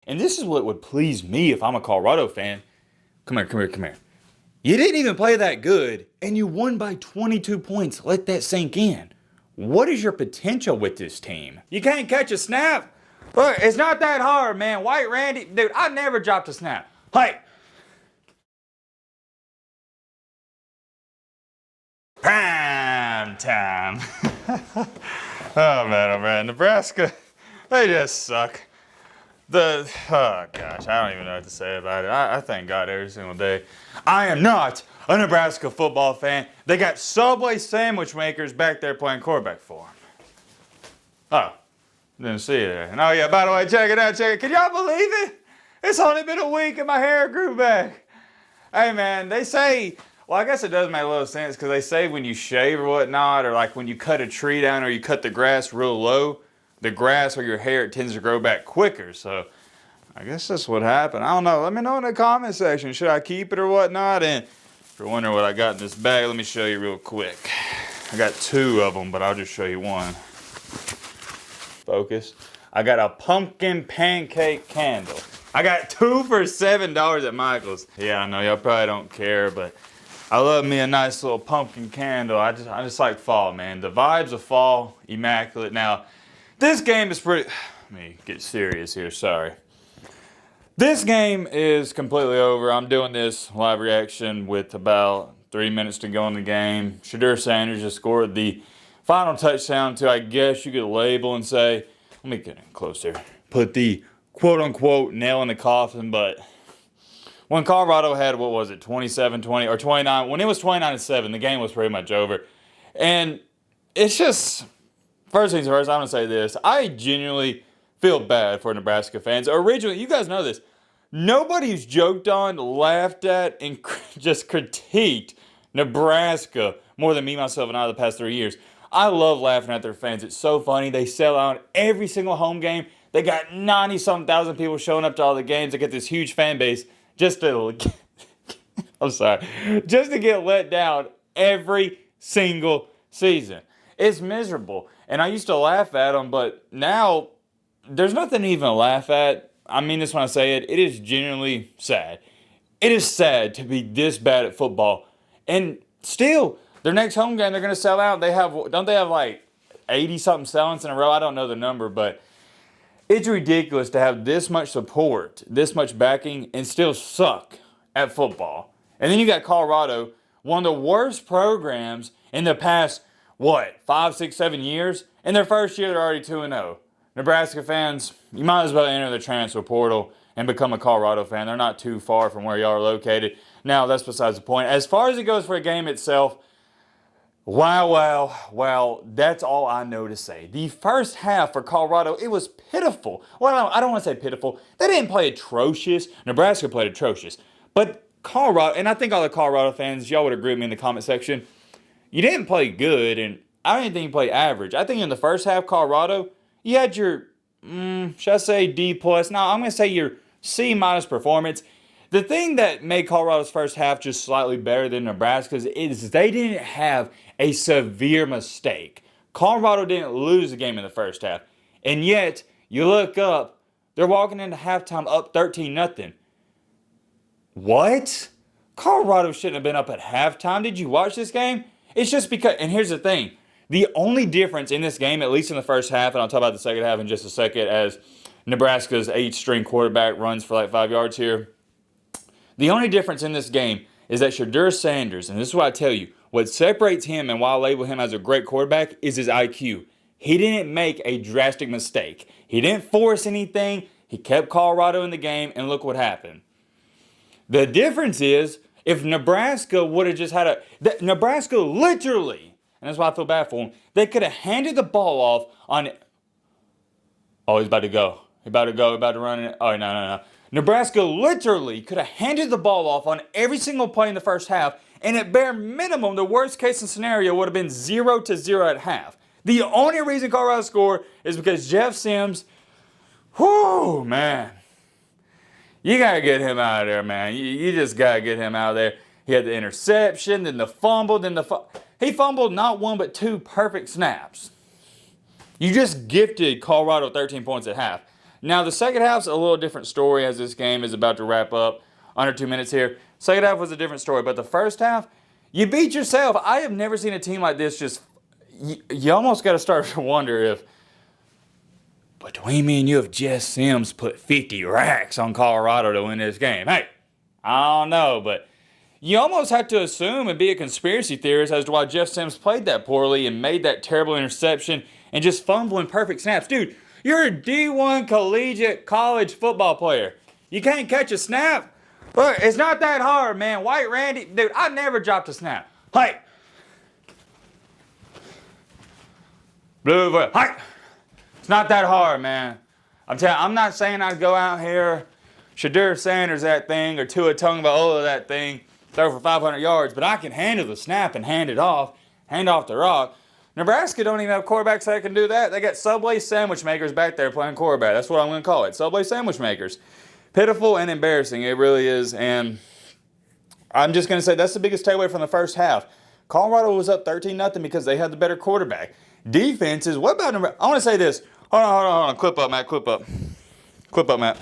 And this is what would please me if I'm a Colorado fan. Come here. You didn't even play that good, and you won by 22 points. Let that sink in. What is your potential with this team? You can't catch a snap? Look, it's not that hard, man. White Randy, dude, I never dropped a snap. Hey! Prime time. Oh man, Nebraska, they just suck. Oh gosh, I don't even know what to say about it. I thank God every single day. I am not a Nebraska football fan. They got Subway sandwich makers back there playing quarterback for them. Oh, didn't see you there. And oh yeah, by the way, check it out. Can y'all believe it? It's only been a week and my hair grew back. Hey man, they say, well I guess it does make a little sense because they say when you shave or whatnot, or like when you cut a tree down or you cut the grass real low, the grass or your hair, it tends to grow back quicker. So I guess that's what happened. I don't know. Let me know in the comment section. Should I keep it or whatnot? And if you're wondering what I got in this bag, let me show you real quick. I got two of them, but I'll just show you one. Focus. I got a pumpkin pancake candle. I got 2 for $7 at Michael's. Yeah, I know y'all probably don't care, but I love me a nice little pumpkin candle. I just like fall, man. The vibes of fall, immaculate. Now, this game is pretty, let me get serious here, sorry. This game is completely over. I'm doing this live reaction with about 3 minutes to go in the game. Shedeur Sanders just scored the final touchdown to, I guess you could label and say, let me get in closer, put the quote-unquote nail in the coffin, but when Colorado had, what was it, 27-20 or 29, when it was 29-7, the game was pretty much over. And it's just, first things first, I'm going to say this. I genuinely feel bad for Nebraska fans. Originally, you guys know this, nobody's joked on, laughed at, and just critiqued Nebraska more than me, myself, and I the past 3 years. I love laughing at their fans. It's so funny. They sell out every single home game. They got 90-something thousand people showing up to all the games. They get this huge fan base just to, I'm sorry, just to get let down every single season. It's miserable. And I used to laugh at them, but now there's nothing to even laugh at. I mean this when I say it. It is genuinely sad. It is sad to be this bad at football. And still, their next home game, they're going to sell out. Don't they have like 80-something sell-outs in a row? I don't know the number, but it's ridiculous to have this much support, this much backing, and still suck at football. And then you got Colorado, one of the worst programs in the past, 5, 6, 7 years? In their first year, they're already 2-0. Nebraska fans, you might as well enter the transfer portal and become a Colorado fan. They're not too far from where y'all are located. Now, that's besides the point. As far as it goes for a game itself, wow, that's all I know to say. The first half for Colorado, it was pitiful. Well, I don't want to say pitiful. They didn't play atrocious. Nebraska played atrocious. But Colorado, and I think all the Colorado fans, y'all would agree with me in the comment section, you didn't play good, and I didn't think you played average. I think in the first half, Colorado, you had your, should I say D+? No, I'm going to say your C- performance. The thing that made Colorado's first half just slightly better than Nebraska's is they didn't have a severe mistake. Colorado didn't lose the game in the first half. And yet, you look up, they're walking into halftime up 13-0. What? Colorado shouldn't have been up at halftime. Did you watch this game? It's just because, and here's the thing, the only difference in this game, at least in the first half, and I'll talk about the second half in just a second as Nebraska's 8th-string quarterback runs for like 5 yards here. The only difference in this game is that Shedeur Sanders, and this is what I tell you, what separates him and why I label him as a great quarterback is his IQ. He didn't make a drastic mistake. He didn't force anything. He kept Colorado in the game, and look what happened. The difference is, if Nebraska would have just had Nebraska literally, and that's why I feel bad for him, they could have handed the ball off on, oh, he's about to go. He's about to run it. Oh, no. Nebraska literally could have handed the ball off on every single play in the first half, and at bare minimum, the worst case scenario would have been 0-0 at half. The only reason Colorado scored is because Jeff Sims, whoo, man. You got to get him out of there, man. You just got to get him out of there. He had the interception, then the fumble, he fumbled not one but 2 perfect snaps. You just gifted Colorado 13 points at half. Now, the second half's a little different story as this game is about to wrap up. Under 2 minutes here. Second half was a different story, but the first half, you beat yourself. I have never seen a team like this just, you almost got to start to wonder if, between me and you, if Jeff Sims put 50 racks on Colorado to win this game. Hey, I don't know, but you almost have to assume and be a conspiracy theorist as to why Jeff Sims played that poorly and made that terrible interception and just fumbling perfect snaps. Dude, you're a D1 collegiate college football player. You can't catch a snap? Look, it's not that hard, man. White Randy, dude, I never dropped a snap. Hey. Blue, hey. It's not that hard, man. I'm not saying I'd go out here, Shadur Sanders that thing, or Tua Tagovailoa that thing, throw for 500 yards, but I can handle the snap and hand off the rock. Nebraska don't even have quarterbacks that can do that. They got Subway sandwich makers back there playing quarterback. That's what I'm going to call it, Subway sandwich makers. Pitiful and embarrassing, it really is, and I'm just going to say that's the biggest takeaway from the first half. Colorado was up 13-0 because they had the better quarterback. Defenses, what about Nebraska? I want to say this. Hold on. Clip up, Matt. Clip up, Matt.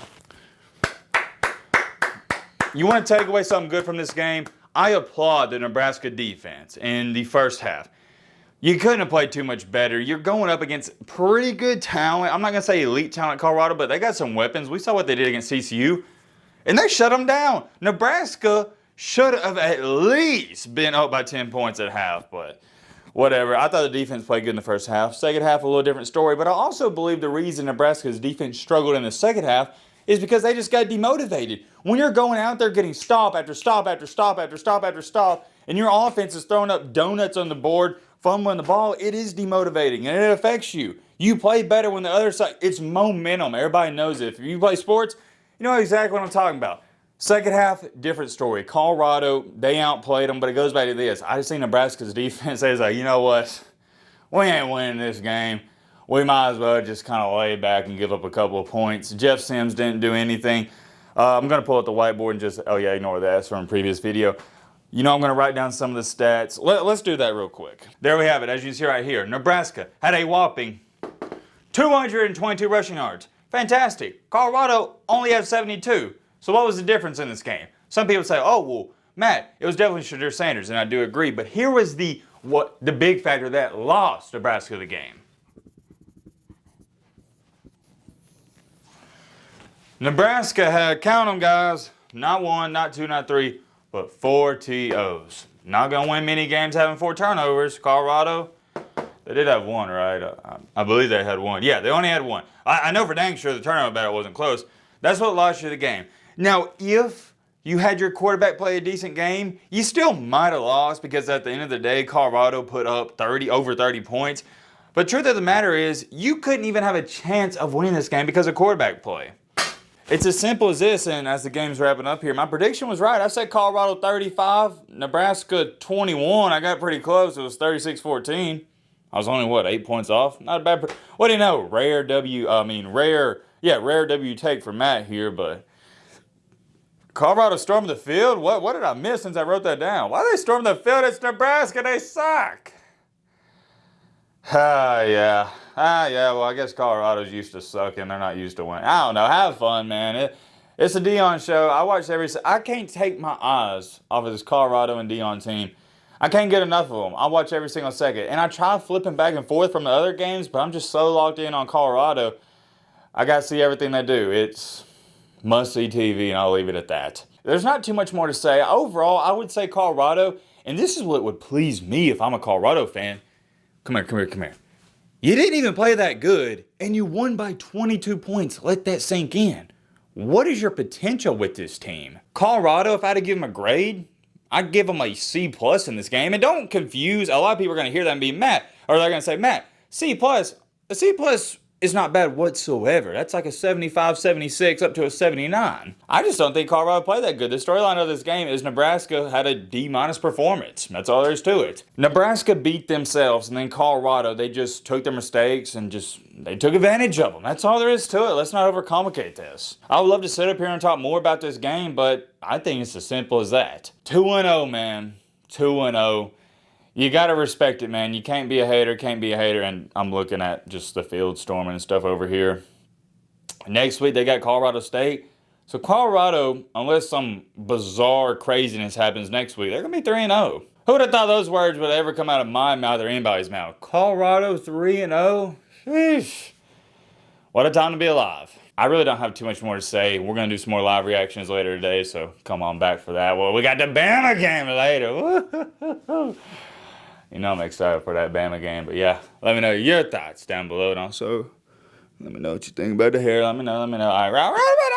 You want to take away something good from this game? I applaud the Nebraska defense in the first half. You couldn't have played too much better. You're going up against pretty good talent. I'm not going to say elite talent, Colorado, but they got some weapons. We saw what they did against CCU, and they shut them down. Nebraska should have at least been up by 10 points at half, but whatever. I thought the defense played good in the first half. Second half, a little different story, but I also believe the reason Nebraska's defense struggled in the second half is because they just got demotivated. When you're going out there getting stop after stop after stop after stop after stop, and your offense is throwing up donuts on the board, fumbling the ball, it is demotivating, and it affects you. You play better when the other side, it's momentum. Everybody knows it. If you play sports, you know exactly what I'm talking about. Second half, different story. Colorado, they outplayed them, but it goes back to this. I just think Nebraska's defense is like, you know what? We ain't winning this game. We might as well just kind of lay back and give up a couple of points. Jeff Sims didn't do anything. I'm going to pull up the whiteboard and just, oh yeah, ignore that. That's from a previous video. You know, I'm going to write down some of the stats. Let's do that real quick. There we have it. As you can see right here, Nebraska had a whopping 222 rushing yards. Fantastic. Colorado only had 72. So what was the difference in this game? Some people say, oh, well, Matt, it was definitely Shadur Sanders, and I do agree. But here was the big factor that lost Nebraska the game. Nebraska had, count them guys, not one, not two, not three, but 4 TOs. Not going to win many games having 4 turnovers. Colorado, they did have one, right? I believe they had one. Yeah, they only had one. I know for dang sure the turnover battle wasn't close. That's what lost you the game. Now, if you had your quarterback play a decent game, you still might have lost because at the end of the day, Colorado put up over 30 points. But truth of the matter is, you couldn't even have a chance of winning this game because of quarterback play. It's as simple as this, and as the game's wrapping up here, my prediction was right. I said Colorado 35, Nebraska 21. I got pretty close. It was 36-14. I was only, 8 points off? Not a bad, what do you know? Rare W take for Matt here, but Colorado stormed the field? What did I miss since I wrote that down? Why did they storm the field? It's Nebraska. They suck. Yeah, well, I guess Colorado's used to sucking. They're not used to winning. I don't know. Have fun, man. It's a Deion show. I watch I can't take my eyes off of this Colorado and Deion team. I can't get enough of them. I watch every single second. And I try flipping back and forth from the other games, but I'm just so locked in on Colorado. I got to see everything they do. It's must-see TV, and I'll leave it at that. There's not too much more to say. Overall, I would say Colorado, and this is what would please me if I'm a Colorado fan. Come here. You didn't even play that good, and you won by 22 points. Let that sink in. What is your potential with this team? Colorado, if I had to give them a grade, I'd give them a C+ in this game. And don't confuse, a lot of people are going to hear that and be Matt, or they're going to say, Matt, C+. A C+ is not bad whatsoever. That's like a 75, 76, up to a 79. I just don't think Colorado played that good. The storyline of this game is Nebraska had a D- performance. That's all there is to it. Nebraska beat themselves, and then Colorado, they just took their mistakes and they took advantage of them. That's all there is to it. Let's not overcomplicate this. I would love to sit up here and talk more about this game, but I think it's as simple as that. 2-0, man. 2-0. You got to respect it, man. You can't be a hater, and I'm looking at just the field storming and stuff over here. Next week, they got Colorado State. So Colorado, unless some bizarre craziness happens next week, they're going to be 3-0. Who would have thought those words would ever come out of my mouth or anybody's mouth? Colorado 3-0? Sheesh. What a time to be alive. I really don't have too much more to say. We're going to do some more live reactions later today, so come on back for that. Well, we got the Bama game later. You know I'm excited for that Bama game. But yeah, let me know your thoughts down below. And also, let me know what you think about the hair. Let me know. All right.